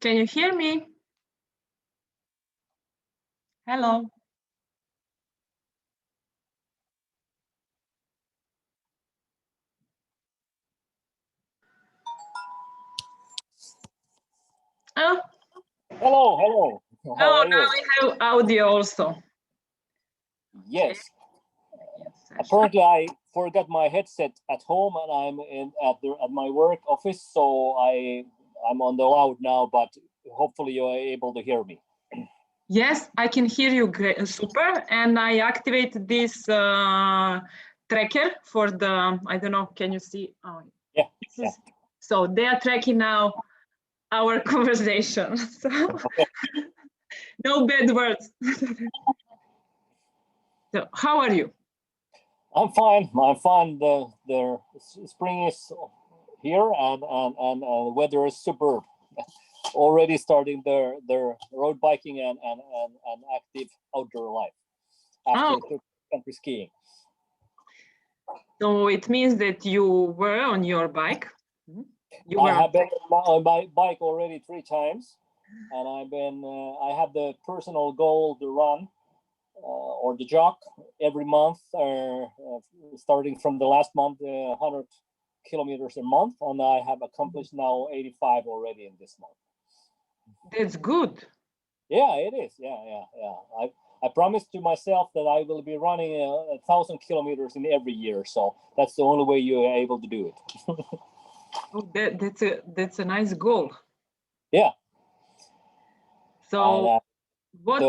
Can you hear me? Hello. Oh, Hello, hello. How are you? Now we have audio also. Yes. Yes, Apparently, I forgot my headset at home, and I'm at my work office, so I'm on the loud now. But hopefully, you are able to hear me. Yes, I can hear you super, and I activated this tracker for the. I don't know. Can you see? Oh, yeah. So they are tracking now our conversation. So no bad words. So how are you? I'm fine. I'm fine. The spring is here, and weather is superb. Already starting their road biking and active outdoor life after country skiing. So it means that you were on your bike. I have been on my bike already 3 times, and I have the personal goal to run or the jog every month, starting from the last month, 100 kilometers a month, and I have accomplished now 85 already in this month. That's good. Yeah, it is. Yeah. I promised to myself that I will be running 1,000 kilometers in every year, so that's the only way you are able to do it. Oh, that's a nice goal. Yeah. So and, what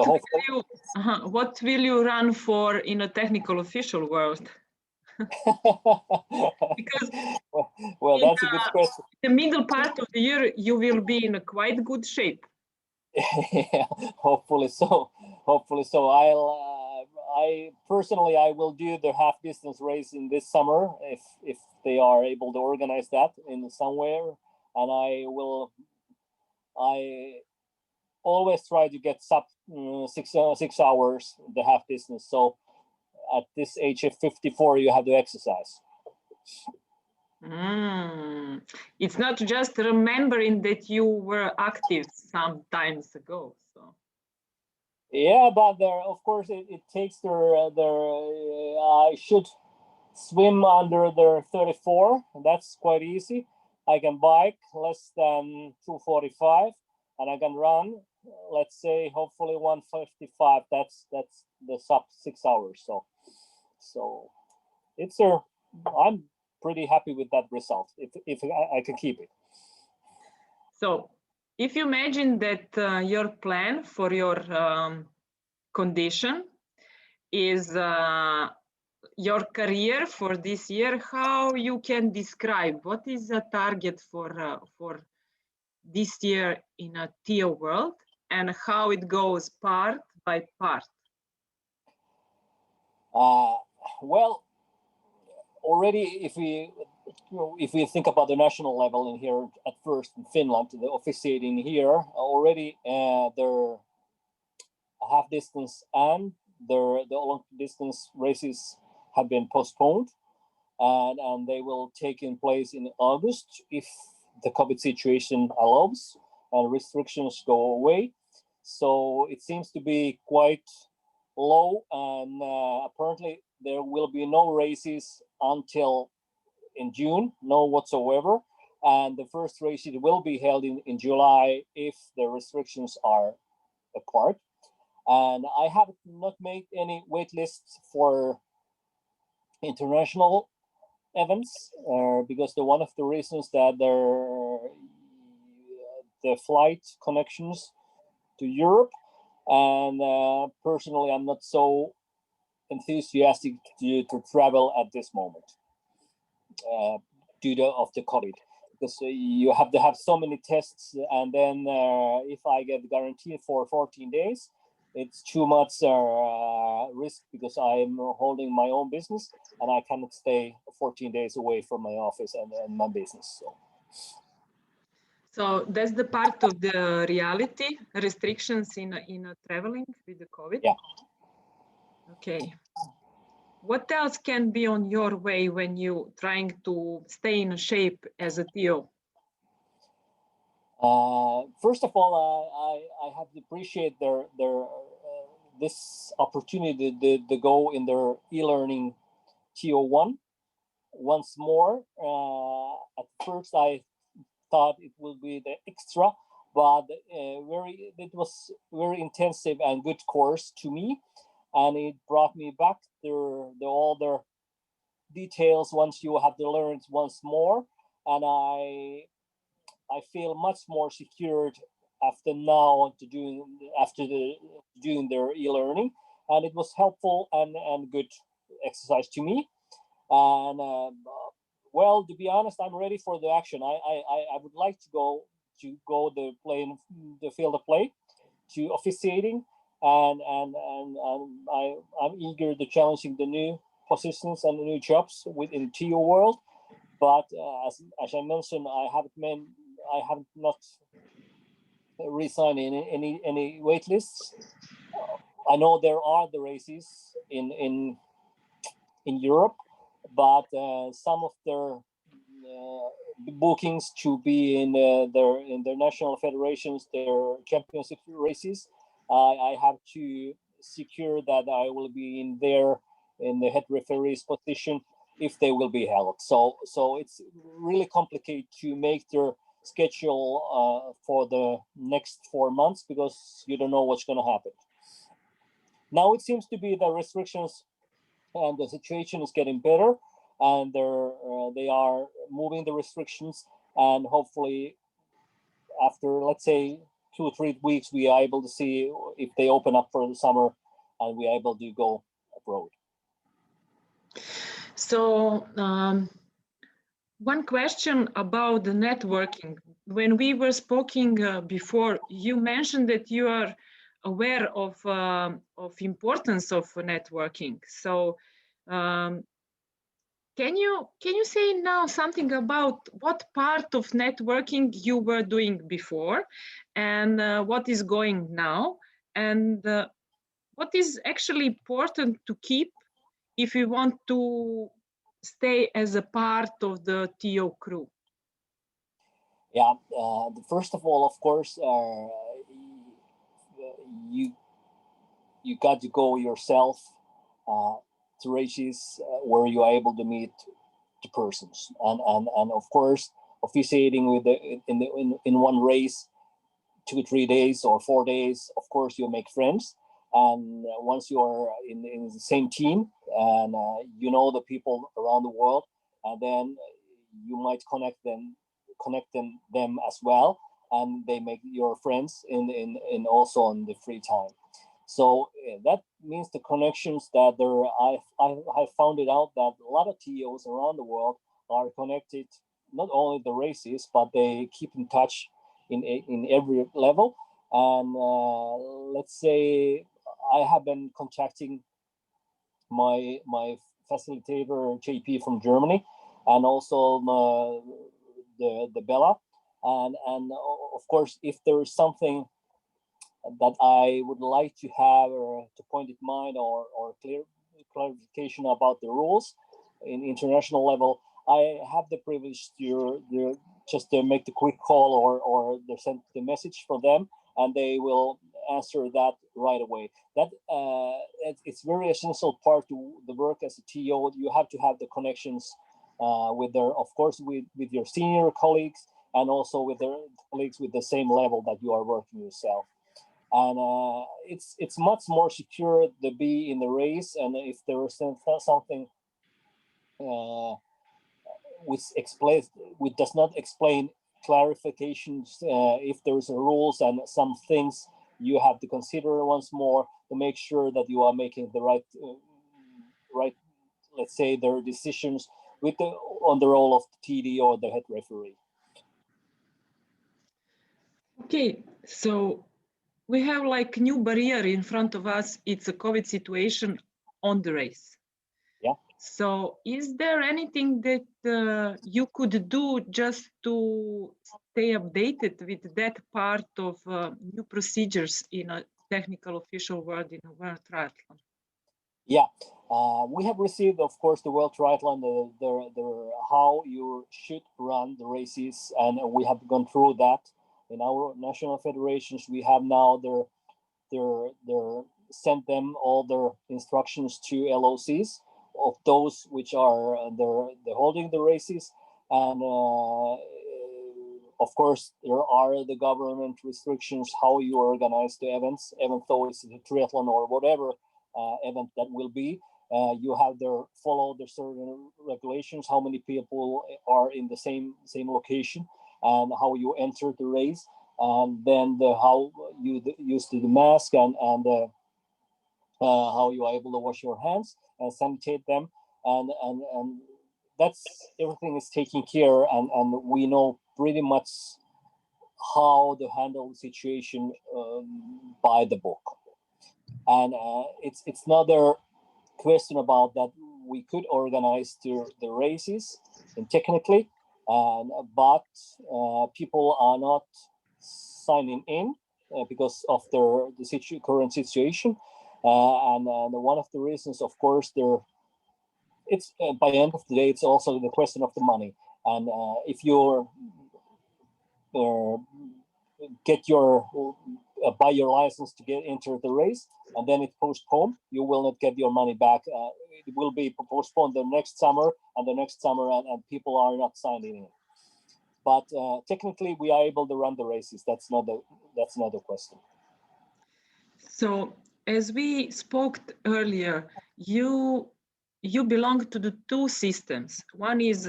will you run for in a technical official world? Because well, that's a good question. The middle part of the year, you will be in a quite good shape. Yeah, hopefully so. I personally will do the half distance race in this summer if they are able to organize that in somewhere, and I always try to get sub 6 hours the half distance. So at this age of 54, you have to exercise. It's not just remembering that you were active some times ago. So. Yeah, but of course it takes I should swim under the 34. That's quite easy. I can bike less than 245, and I can run, let's say, hopefully 155. That's the sub 6 hours. So it's I'm pretty happy with that result if I can keep it. So if you imagine that your plan for your condition is your career for this year, how you can describe what is the target for this year in a TIO world and how it goes part by part? Well, already if we think about the national level in here at first in Finland, the officiating here already their half distance and the Olympic distance races have been postponed, and they will take in place in August if the COVID situation allows and restrictions go away. So it seems to be quite low, and apparently there will be no races until in June, no whatsoever. And the first race will be held in July if the restrictions are apart. And I have not made any wait lists for international events because one of the reasons that the flight connections to Europe, and personally I'm not so enthusiastic to travel at this moment due to the COVID, because you have to have so many tests, and then if I get guaranteed for 14 days, it's too much risk because I'm holding my own business and I cannot stay 14 days away from my office and my business. So that's the part of the reality restrictions in traveling with the COVID. Yeah. Okay. What else can be on your way when you trying to stay in shape as a TIO? First of all, I have to appreciate their this opportunity to go in their e-learning TO1 once more. At first, I thought it would be the extra, but it was very intensive and good course to me, and it brought me back to all the details once you have to learn it once more, and I feel much more secured after doing their e-learning, and it was helpful and good exercise to me. And well, to be honest, I'm ready for the action. I would like to go the field of play, to officiating, and I'm eager to challenging the new positions and the new jobs within TO world. But as I mentioned, I have not resigned any wait lists. I know there are the races in Europe, but some of their bookings to be in their national federations, their championship races, I have to secure that I will be in the head referee's position if they will be held. So it's really complicated to make their schedule for the next 4 months, because you don't know what's going to happen. Now it seems to be the restrictions and the situation is getting better, and they are moving the restrictions, and hopefully after, let's say, 2 or 3 weeks, we are able to see if they open up for the summer and we are able to go abroad. So one question about the networking. When we were speaking before, you mentioned that you are aware of importance of networking. So can you say now something about what part of networking you were doing before, and what is going now, and what is actually important to keep if you want to stay as a part of the TO crew? Yeah, first of all, of course, you got to go yourself to races where you are able to meet the persons, and of course, officiating with in one race 2 or 3 days or 4 days, of course you make friends, and once you are in the same team, and you know the people around the world, and then you might connect them as well, and they make your friends in also in the free time. So that means the connections that I found it out that a lot of TOs around the world are connected, not only the races, but they keep in touch in every level. And let's say I have been contacting my facilitator JP from Germany, and also the Bella, and of course, if there is something that I would like to have to point in mind or clarification about the rules in international level, I have the privilege to just to make the quick call or send the message for them, and they will answer that right away. That it's very essential part to the work as a TO. You have to have the connections with of course, with your senior colleagues, and also with their colleagues with the same level that you are working yourself. And it's much more secure to be in the race, and if there is something which does not explain clarifications, if there's rules and some things you have to consider once more to make sure that you are making the right let's say their decisions on the role of the TD or the head referee. Okay, so we have like new barrier in front of us. It's a COVID situation on the race. Yeah. So is there anything that you could do just to stay updated with that part of new procedures in a technical official world in a World Triathlon? Yeah, we have received, of course, the World Triathlon, the how you should run the races, and we have gone through that in our national federations, we have now sent them all their instructions to LOCs of those which are they're holding the races, and of course there are the government restrictions how you organize the events, even though it's a triathlon or whatever event that will be. You have to follow the certain regulations, how many people are in the same location, and how you enter the race, and then how you use the mask, and how you are able to wash your hands and sanitate them, and that's everything is taken care, and we know pretty much how to handle the situation by the book. And it's another question about that we could organize the races and technically, but people are not signing in because of the current situation, and one of the reasons, of course, it's by the end of the day, it's also the question of the money, and if you're get your buy your license to get into the race, and then it's postponed, you will not get your money back. It will be postponed the next summer and the next summer, and people are not signing in. But technically, we are able to run the races. That's not the question. So, as we spoke earlier, you belong to the two systems. One is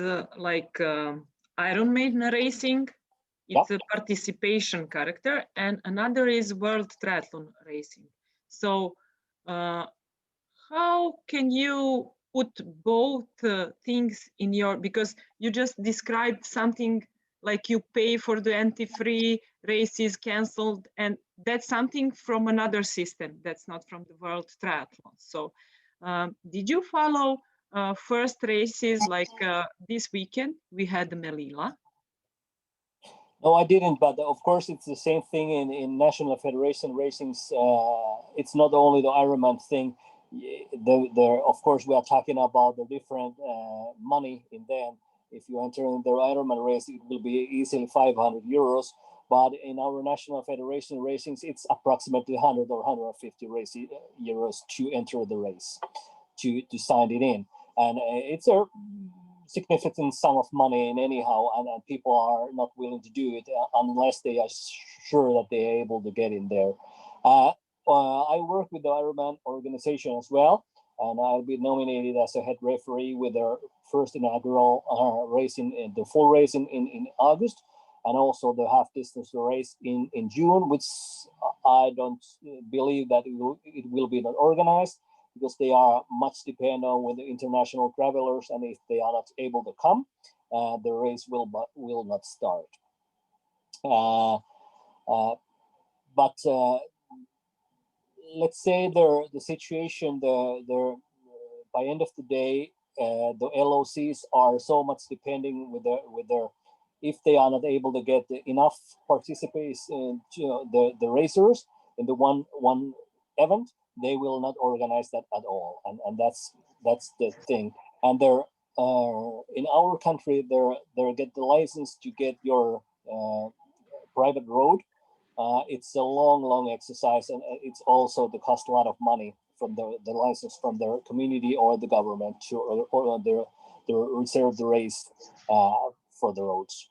Ironman racing. It's a participation character, and another is World Triathlon Racing. So how can you put both things in your, because you just described something like you pay for the anti-free races canceled, and that's something from another system. That's not from the World Triathlon. So did you follow first races like this weekend? We had Melilla. No, I didn't, but of course it's the same thing in National Federation racings. It's not only the Ironman thing. Of course, we are talking about the different money in them. If you enter in the Ironman race, it will be easily 500 euros. But in our National Federation racings, it's approximately 100 or 150 euros to enter the race, to sign it in. And it's a significant sum of money in anyhow, and people are not willing to do it unless they are sure that they are able to get in there. I work with the Ironman organization as well, and I'll be nominated as a head referee with their first inaugural race in the full race in August, and also the half distance race in June, which I don't believe that it will be not organized, because they are much dependent on the international travelers, and if they are not able to come, the race will not start. But let's say the situation, by end of the day, the LOCs are so much depending with their if they are not able to get enough participants in the racers in the one event, they will not organize that at all, and that's the thing. And they're in our country, they get the license to get your private road. It's a long exercise, and it's also the cost a lot of money from the license from their community or the government to or the reserve the race for the roads.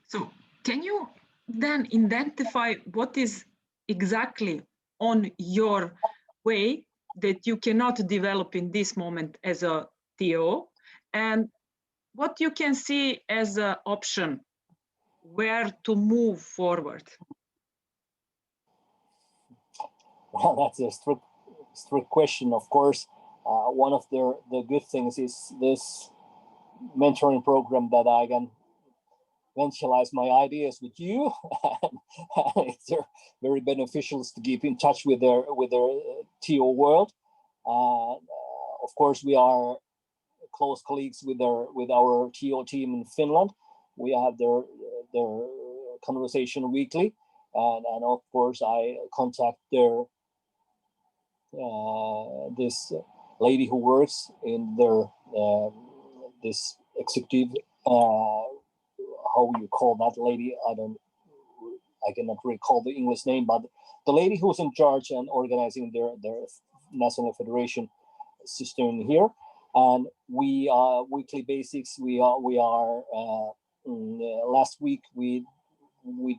So can you then identify what is exactly on your way that you cannot develop in this moment as a TO, and what you can see as an option where to move forward? Well, that's a strict question. Of course, one of the good things is this mentoring program that I can visualize my ideas with you. It's very beneficial to keep in touch with their TO world. Of course, we are close colleagues with our TO team in Finland. We have their conversation weekly, and of course I contact this lady who works in their this executive. How you call that lady? I don't I cannot recall the English name, but the lady who's in charge and organizing their national federation system here. And we weekly basics. Last week we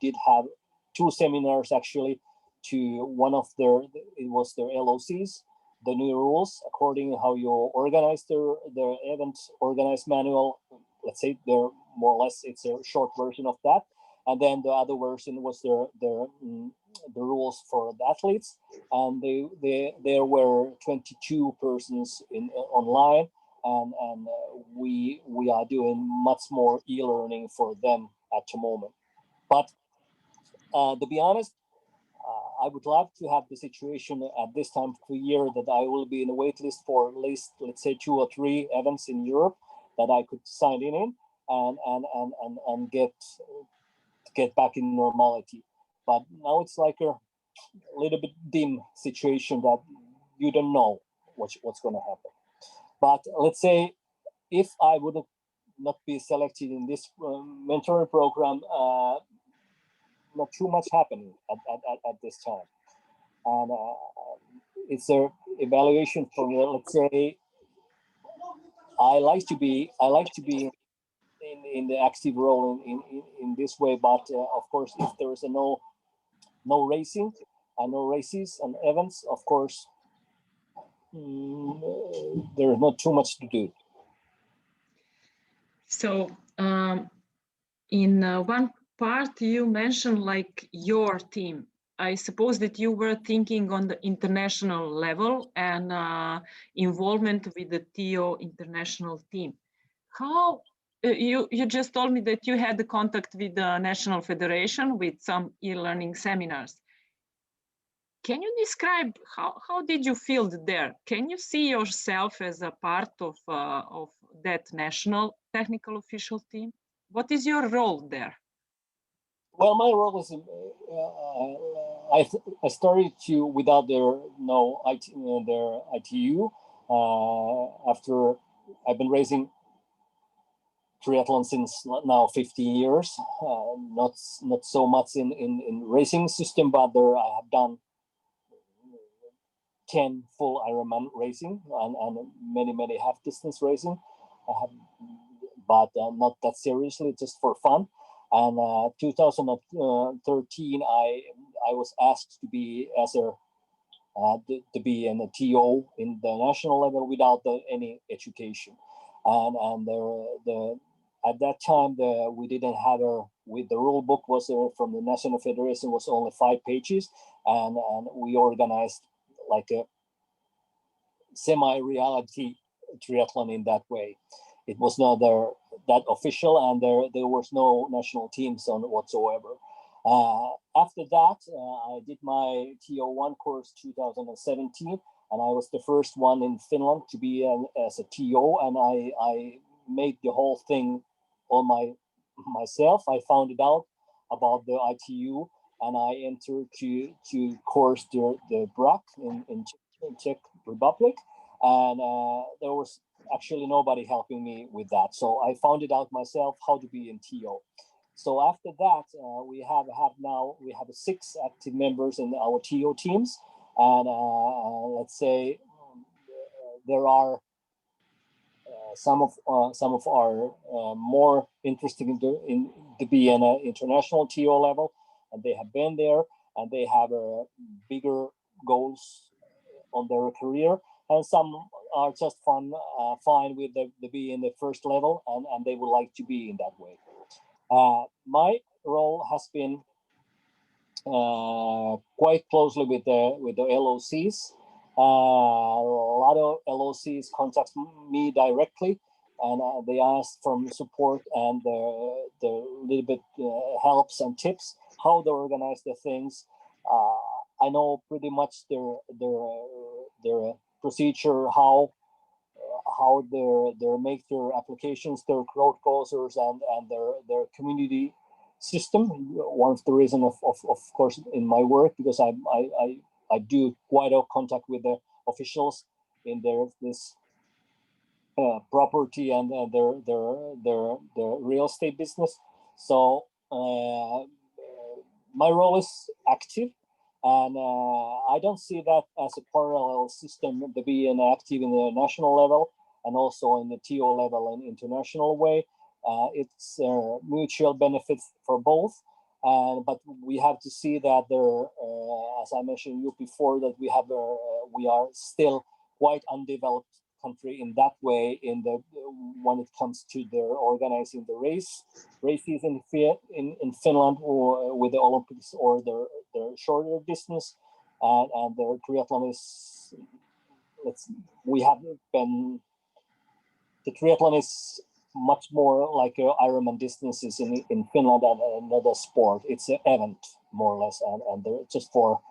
did have 2 seminars actually. To one of their LOCs, the new rules according how you organize their event organized manual. Let's say they're more or less, it's a short version of that. And then the other version was the rules for the athletes. And there were 22 persons online, and we are doing much more e-learning for them at the moment. But to be honest, I would love to have the situation at this time of the year that I will be in a wait list for at least, let's say, 2 or 3 events in Europe that I could sign in and get back in normality. But now it's like a little bit dim situation that you don't know what's going to happen. But let's say if I would not be selected in this mentoring program, not too much happening at this time. And it's a evaluation for me. Let's say I like to be in the active role in this way, but of course, if there is no racing and no races and events, of course, there is not too much to do. So in one part you mentioned like your team. I suppose that you were thinking on the international level and involvement with the TO international team. How you just told me that you had the contact with the National Federation with some e-learning seminars. Can you describe how did you feel there? Can you see yourself as a part of that national technical official team? What is your role there? Well, my role is I started to without their ITU after I've been racing triathlon since now 15 years. Not so much in racing system, but there I have done 10 full Ironman racing and many half distance racing. I have, but not that seriously, just for fun. And 2013, I was asked to be to be an TO in the national level without any education. And at that time we didn't have with the rule book was from the National Federation was only 5 pages, and we organized like a semi-reality triathlon in that way. It was not that official, and there was no national teams on whatsoever. After that, I did my TO1 course 2017, and I was the first one in Finland to be as a TO, and I made the whole thing all myself. I found it out about the ITU, and I entered to course the BRAC in Czech Republic, and there was actually nobody helping me with that. So I found it out myself how to be in TO. So after that, we have 6 active members in our TO teams, and let's say there are some of our more interested in to be in an international TO level, and they have been there, and they have bigger goals on their career, and some are just fine with the be in the first level, and they would like to be in that way. My role has been quite closely with the LOCs. A lot of LOCs contact me directly, and they ask for support and the little bit helps and tips how they organize their things. I know pretty much their procedure, how they make their applications, their crowd closers, and their community system. One of the reasons of course in my work, because I do quite a contact with the officials in this property and their real estate business. So my role is active, and I don't see that as a parallel system to be active in the national level and also in the TO level and international way. It's mutual benefits for both. But we have to see that there, as I mentioned you before, that we are still quite undeveloped country in that way when it comes to their organizing the races in Finland, or with the Olympics, or their shorter distance, and their triathlon is the triathlon is much more like Ironman distances in Finland than another sport. It's an event, more or less, and they're just for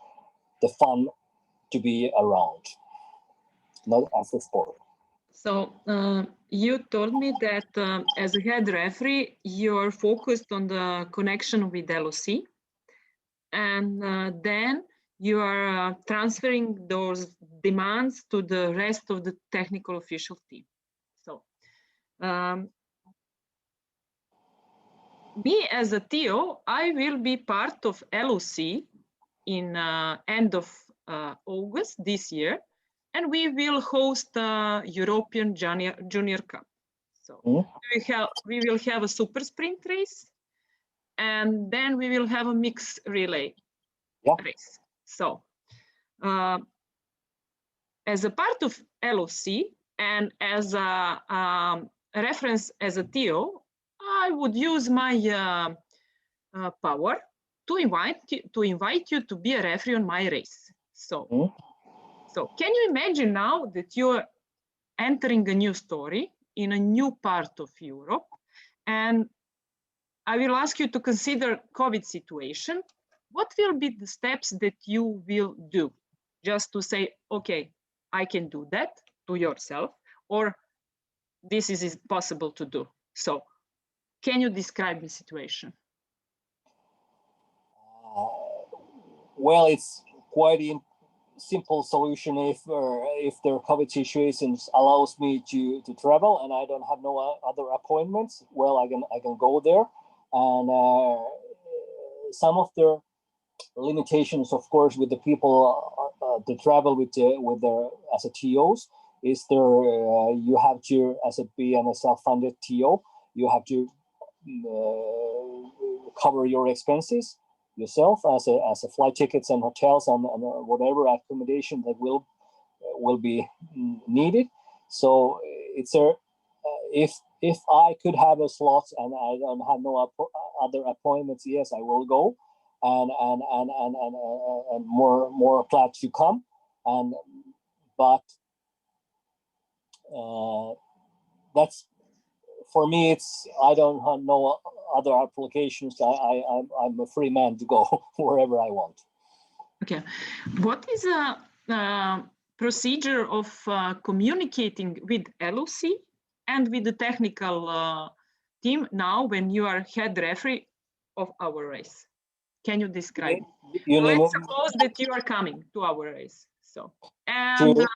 the fun to be around, not as a sport. So you told me that as a head referee, you're focused on the connection with LOC, and then you are transferring those demands to the rest of the technical official team. So me as a TO, I will be part of LOC in end of August this year, and we will host the European Junior Cup. So we will have a super sprint race, and then we will have a mixed relay race. So as a part of LOC and as a reference as a TO, I would use my power to invite you to be a referee on my race. So, so can you imagine now that you're entering a new story in a new part of Europe, and I will ask you to consider COVID situation. What will be the steps that you will do just to say, okay, I can do that to yourself, or this is possible to do? So can you describe the situation? Well, it's quite a simple solution. If the COVID situation allows me to travel and I don't have no other appointments, well, I can go there. And some of the limitations, of course, with the people to travel with their as a TOs is there. You have to, as a being a self-funded TO, you have to cover your expenses yourself as a flight tickets and hotels and whatever accommodation that will be needed. So it's if I could have a slot and I don't have no other appointments, yes, I will go, and more glad to come. But that's, for me, it's, I don't have no other applications. I'm a free man to go wherever I want. Okay, what is a procedure of communicating with LOC and with the technical team now when you are head referee of our race? Can you describe? Let's suppose that you are coming to our race. So, and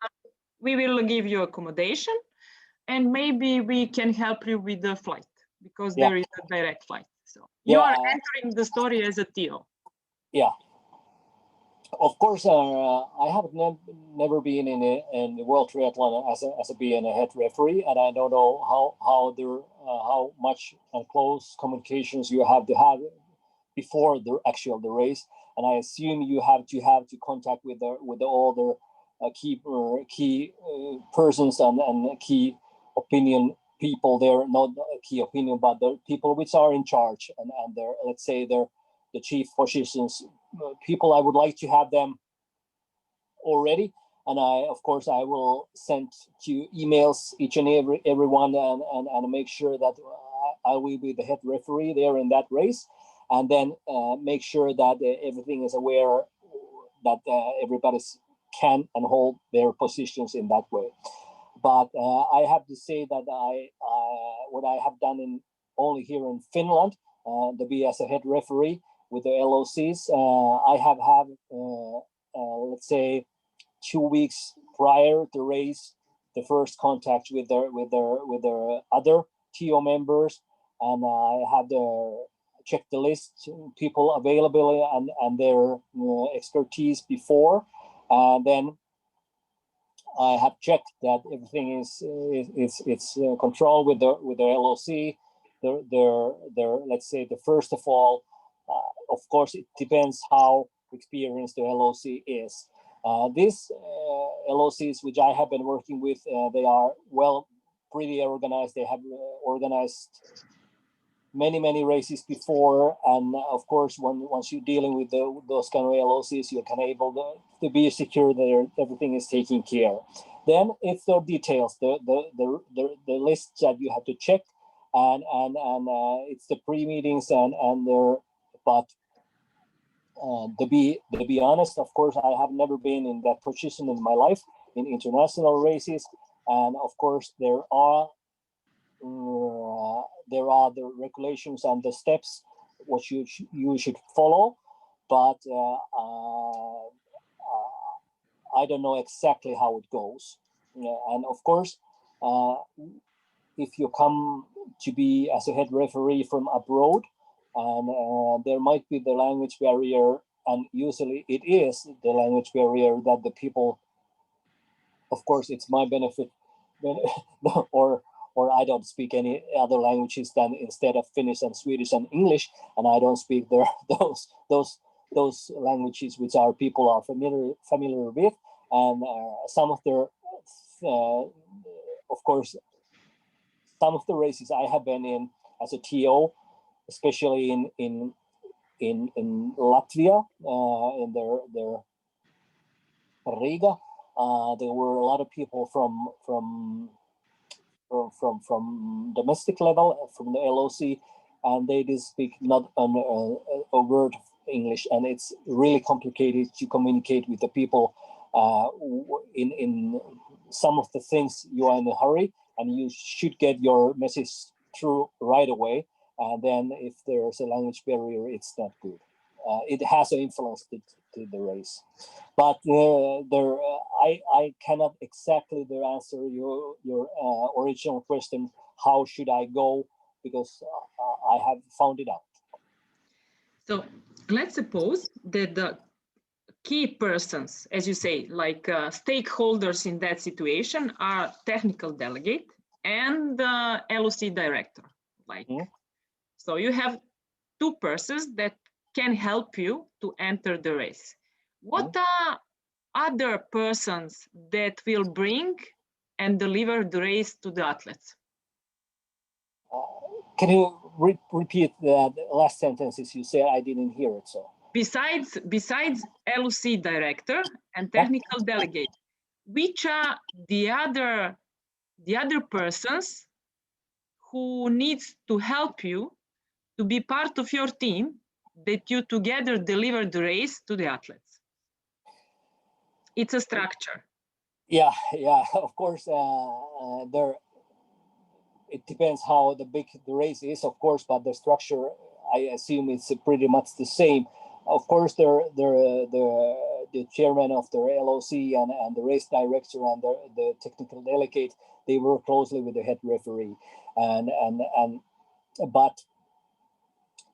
we will give you accommodation, and maybe we can help you with the flight because there is a direct flight. So you are entering the story as a TO. Yeah. Of course, I have never been in the World Triathlon as being a head referee, and I don't know how much and close communications you have to have before the race. And I assume you have to contact with all the key persons and key opinion people there, not key opinion, but the people which are in charge and their, let's say, the chief positions, people. I would like to have them already, and of course I will send to emails each and everyone and make sure that I will be the head referee there in that race, and then make sure that everything is aware that everybody can and hold their positions in that way. But I have to say that what I have done only here in Finland, to be as a head referee with the LOCs, I have had, let's say, 2 weeks prior to race, the first contact with their other TO members, and I have check the list, people available and their expertise before. Then I have checked that everything is controlled with the LOC. Their let's say the first of all, of course it depends how experienced the LOC is. These LOCs which I have been working with, they are pretty organized. They have organized many races before, and of course once you're dealing with those kind of LOCs, you can able to be secure that everything is taken care. Then it's the details, the lists that you have to check, and it's the pre-meetings and their, but to be honest, of course I have never been in that position in my life in international races, and of course there are the regulations and the steps which you should follow, but I don't know exactly how it goes. And of course, if you come to be as a head referee from abroad, and there might be the language barrier, and usually it is the language barrier that the people, of course, it's my benefit, or I don't speak any other languages than instead of Finnish and Swedish and English, and I don't speak those languages which our people are familiar with, and some of their, of course, some of the races I have been in as a TO, especially in Latvia, in their Riga, there were a lot of people from domestic level, from the LOC, and they did speak not a word of English, and it's really complicated to communicate with the people. In some of the things you are in a hurry, and you should get your message through right away. And then if there's a language barrier, it's not good. It has an influence to the race. But I cannot exactly answer your original question. How should I go? Because I have found it out. So let's suppose that the key persons, as you say, like stakeholders in that situation, are technical delegate and the LOC director. So you have two persons that can help you to enter the race. What are other persons that will bring and deliver the race to the athletes? Can you repeat the last sentences you said? I didn't hear it. So besides LOC director and technical delegate, which are the other persons who needs to help you to be part of your team, that you together deliver the race to the athletes? It's a structure. Yeah, of course. It depends how big the race is, of course, but the structure, I assume, it's pretty much the same. Of course, the chairman of the LOC and the race director and the technical delegate, they work closely with the head referee, but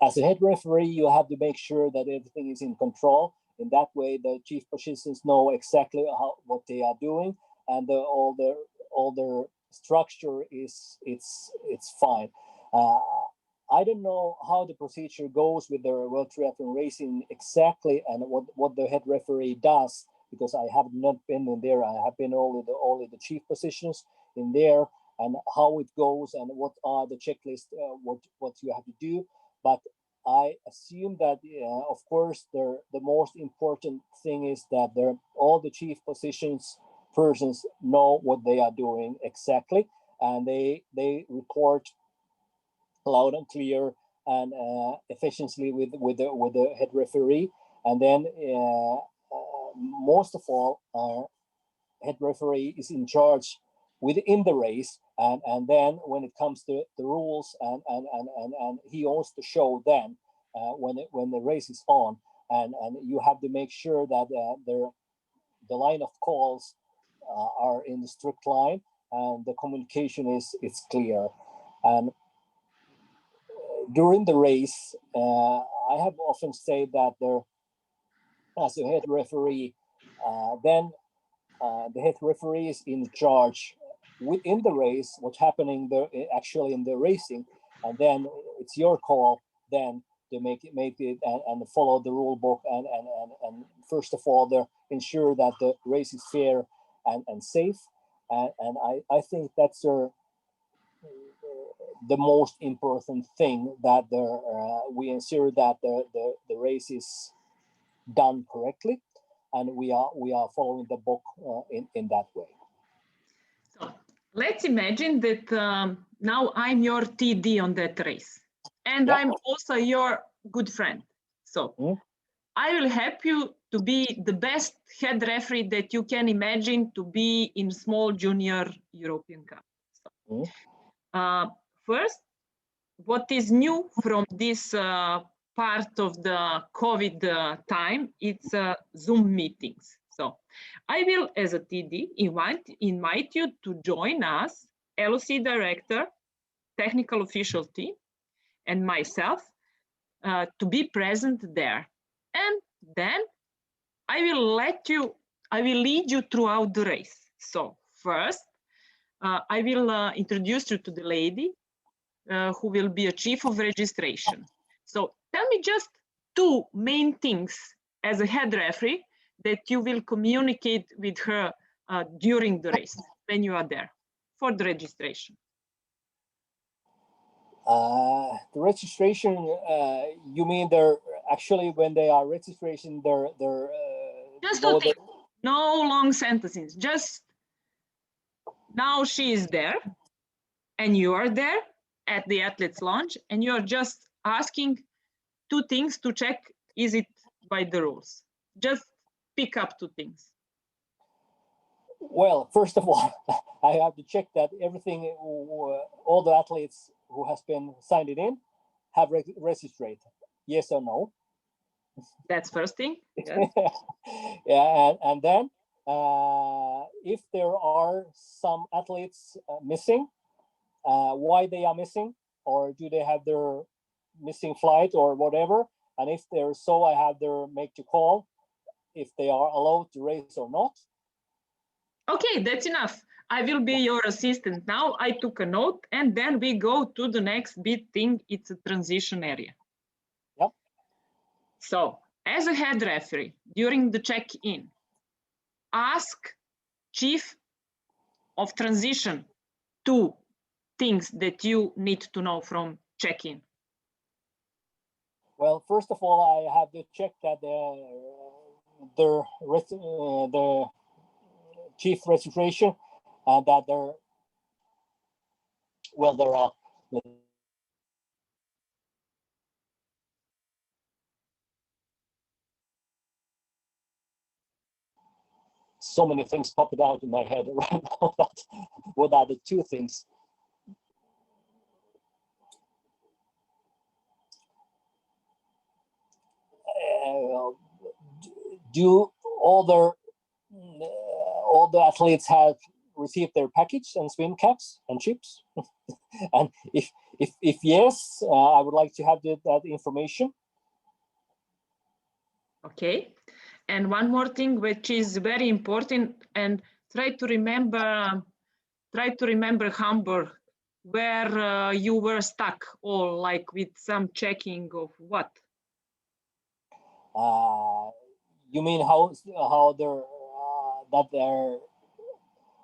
as a head referee, you have to make sure that everything is in control. In that way, the chief positions know exactly what they are doing, and all their structure is it's fine. I don't know how the procedure goes with the World Triathlon Racing exactly, and what the head referee does, because I have not been in there. I have been only the chief positions in there, and how it goes and what are the checklists, what you have to do. But I assume that, of course, the most important thing is that all the chief positions persons know what they are doing exactly, and they report loud and clear and efficiently with the head referee. And then most of all, our head referee is in charge within the race, and then when it comes to the rules and he owns the show then when the race is on, and you have to make sure that the line of calls are in the strict line, and the communication is clear. And during the race, I have often said that there, as a head referee, then the head referee is in charge within the race, what's happening there actually in the racing, and then it's your call then to make it and follow the rule book and first of all ensure that the race is fair and safe, and I think that's the most important thing, that we ensure that the race is done correctly, and we are following the book in that way. So let's imagine that now I'm your TD on that race, and I'm also your good friend. So I will help you to be the best head referee that you can imagine to be in small junior European Cup. So, first, what is new from this part of the COVID time? It's Zoom meetings. So I will, as a TD, invite you to join us, LOC director, technical official team, and myself to be present there. And then I will lead you throughout the race. So first, I will introduce you to the lady who will be a chief of registration. So tell me just two main things as a head referee that you will communicate with her during the race when you are there for the registration. The registration, you mean they're actually when they are registration, they're just no long sentences, just now she is there and you are there at the athlete's lounge, and you're just asking two things to check, is it by the rules? Just pick up two things. Well, first of all, I have to check that everything, all the athletes who has been signed in have registered, yes or no. That's first thing. Yes. Yeah, and then if there are some athletes missing, why they are missing, or do they have their missing flight or whatever, and if they're so, I have their make to call if they are allowed to race or not. Okay, that's enough. I will be your assistant now. I took a note, and then we go to the next big thing. It's a transition area. Yep. So as a head referee, during the check-in, ask chief of transition two things that you need to know from check-in. Well, first of all, I have to check that the chief registration, that there are so many things popping out in my head right now. What are the two things? Do all the athletes have received their package and swim caps and chips? And if yes, I would like to have that information. Okay, and one more thing which is very important, and try to remember Hamburg, where you were stuck, or like with some checking of what? You mean how they're that they're,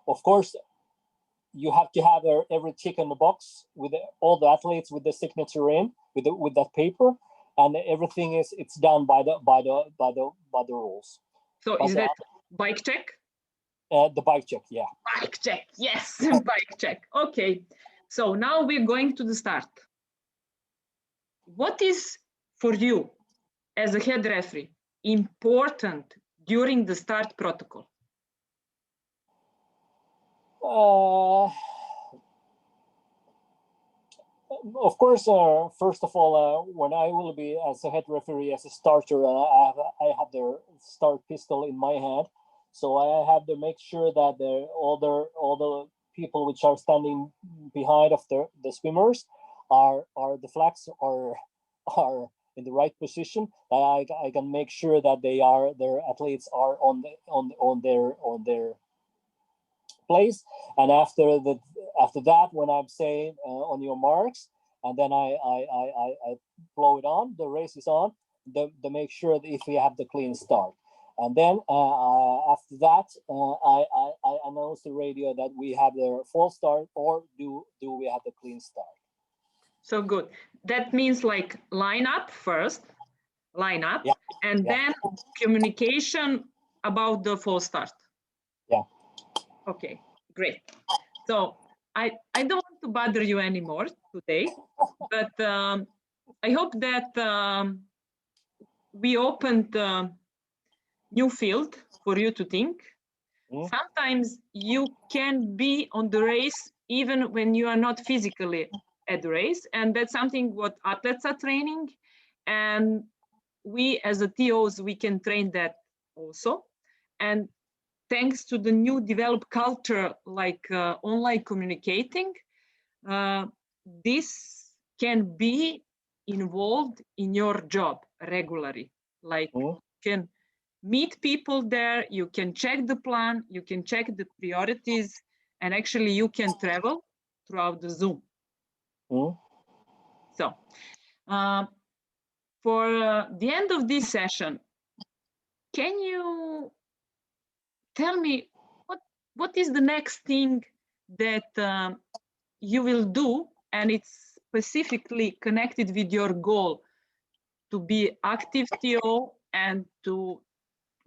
of course, you have to have every tick in the box with all the athletes with the signature in with that paper, and everything it's done by the rules. So is that bike check? The bike check, yeah. Bike check, yes, bike check. Okay, so now we're going to the start. What is for you as a head referee important during the start protocol? Of course, first of all, when I will be as a head referee, as a starter, I have the start pistol in my hand, so I have to make sure that all the people which are standing behind of the swimmers are the flags are in the right position. I can make sure that their athletes are on their place. And after that, when I'm saying on your marks, and then I blow it on, the race is on. To make sure that if we have the clean start. And then after that, I announce the radio that we have the false start, or do we have the clean start. So good. That means like line up first, yeah. and then communication about the false start. Yeah. Okay, great. So I don't want to bother you anymore today, but I hope that we opened a new field for you to think. Sometimes you can be on the race even when you are not physically at the race, and that's something what athletes are training, and we as the TOs, we can train that also. And thanks to the new developed culture like online communicating, this can be involved in your job regularly. Like you can meet people there, you can check the plan, you can check the priorities, and actually you can travel throughout the Zoom. So for the end of this session, can you tell me what is the next thing that you will do, and it's specifically connected with your goal to be active TO and to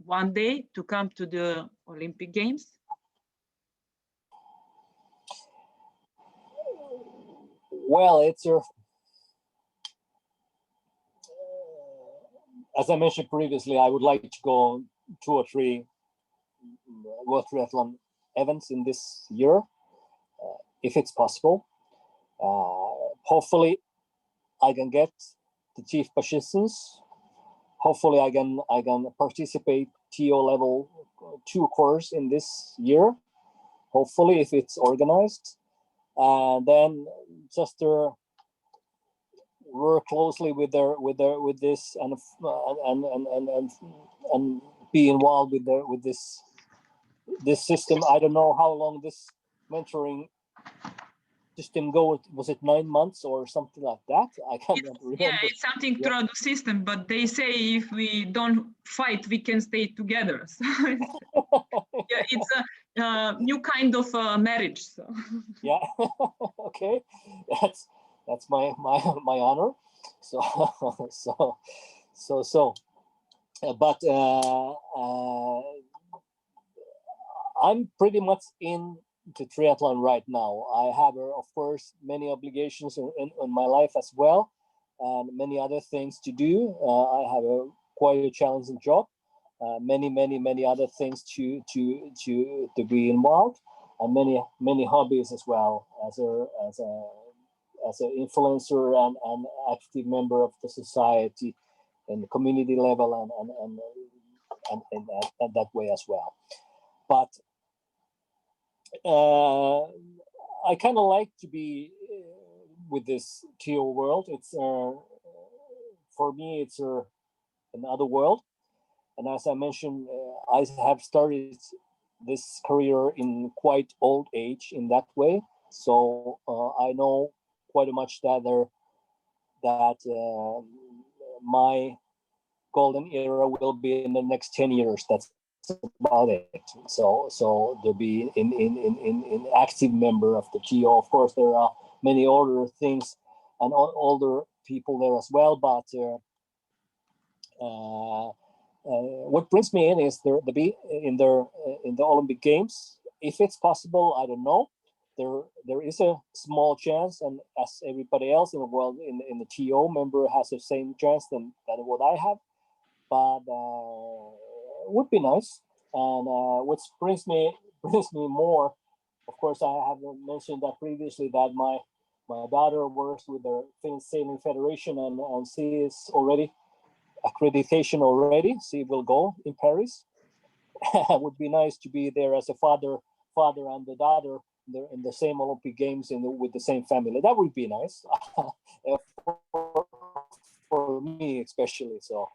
one day to come to the Olympic Games? Well, it's as I mentioned previously, I would like to go 2 or 3 World Triathlon events in this year, if it's possible. Hopefully, I can get the chief positions. Hopefully, I can participate TO level 2 course in this year. Hopefully, if it's organized, and then just work closely with this and be involved with this system. I don't know how long this mentoring system goes. Was it 9 months or something like that? I can't remember. Yeah, it's something throughout the system, but they say if we don't fight, we can stay together. So yeah, it's a new kind of marriage. So. Yeah. Okay, that's my honor. So but I'm pretty much in to triathlon right now. I have, of course, many obligations in my life as well, and many other things to do. I have quite a challenging job, many other things to be involved, and many hobbies as well as an influencer and active member of the society and the community level and that way as well. But I kind of like to be with this TO world. It's for me, it's another world. And as I mentioned, I have started this career in quite old age in that way. So I know quite much that my golden era will be in the next 10 years. That's about it. So to be in active member of the TO. Of course, there are many older things and older people there as well. But what brings me in is the be in the Olympic Games. If it's possible, I don't know. There is a small chance, and as everybody else in the world in the TO member has the same chance than what I have. But would be nice. And which brings me more. Of course, I have mentioned that previously that my daughter works with the Finnish Sailing Federation, and she is already accreditation already. She will go in Paris. It would be nice to be there as a father and the daughter in the same Olympic Games with the same family. That would be nice for me especially. So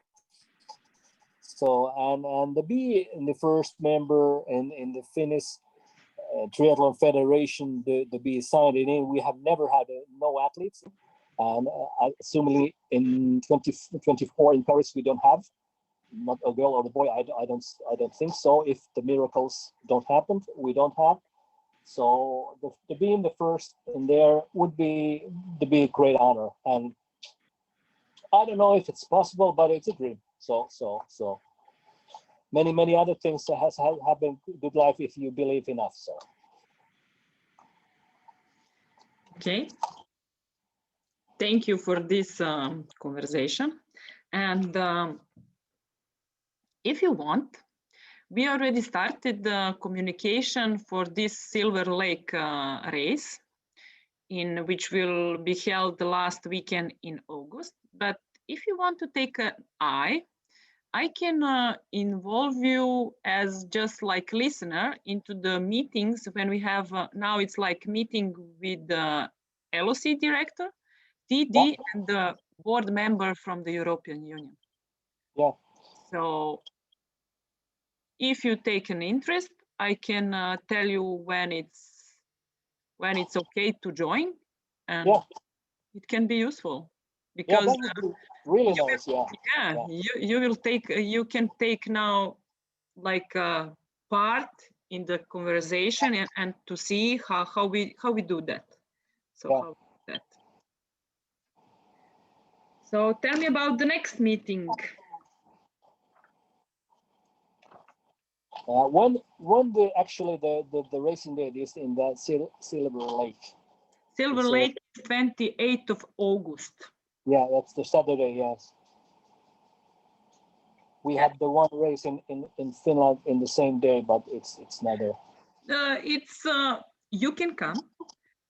and to be the first member in the Finnish Triathlon Federation to be signed in. We have never had no athletes, and assumingly in 2024 in Paris we don't have not a girl or a boy. I don't think so. If the miracles don't happen, we don't have. So to be in the first in there would be a great honor, and I don't know if it's possible, but it's a dream. So many other things have been good life if you believe enough. So okay, thank you for this conversation, and if you want, we already started the communication for this Silver Lake race, in which will be held the last weekend in August. But if you want to take an eye, I can involve you as just like listener into the meetings when we have, now it's like meeting with the LOC director, TD, and the board member from the European Union. Yeah. So if you take an interest, I can tell you when it's okay to join, and it can be useful because that would be really nice. You can take now like a part in the conversation and to see how we do that. So how we do that. So tell me about the next meeting. When the racing date is in that Silver Lake. Silver Lake, 28th of August. Yeah, that's the Saturday. Yes. We have the one race in Finland in the same day, but it's not there. You can come,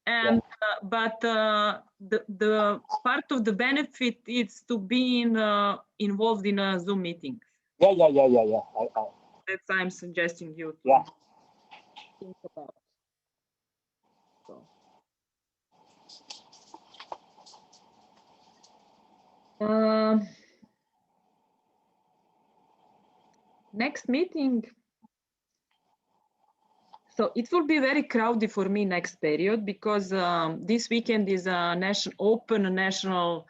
and but the part of the benefit is to be involved in a Zoom meeting. Yeah. That's why I'm suggesting you to think about. So. Next meeting. So it will be very crowded for me next period because this weekend is a national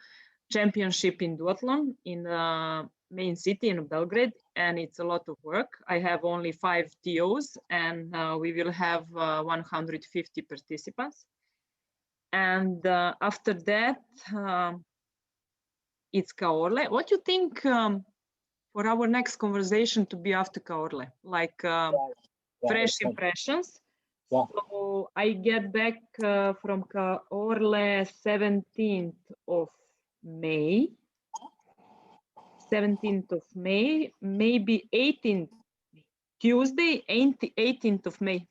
championship in duathlon in the main city in Belgrade, and it's a lot of work. I have only 5 TOs, and we will have 150 participants. And after that, it's Kaorle. What do you think for our next conversation to be after Kaorle? Like fresh impressions. Yeah. So I get back from Kaorle 17th of May. 17th of May, maybe 18th, Tuesday, 18th of May.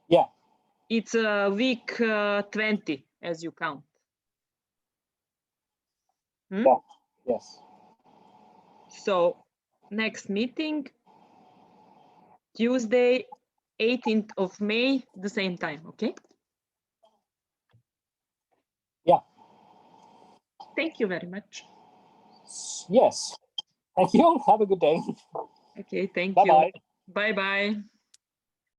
Yeah. It's week 20 as you count. Yeah. Yes. So next meeting, Tuesday, 18th of May, the same time, okay? Yeah. Thank you very much. Yes. Thank you. Have a good day. Okay, thank you. Bye-bye.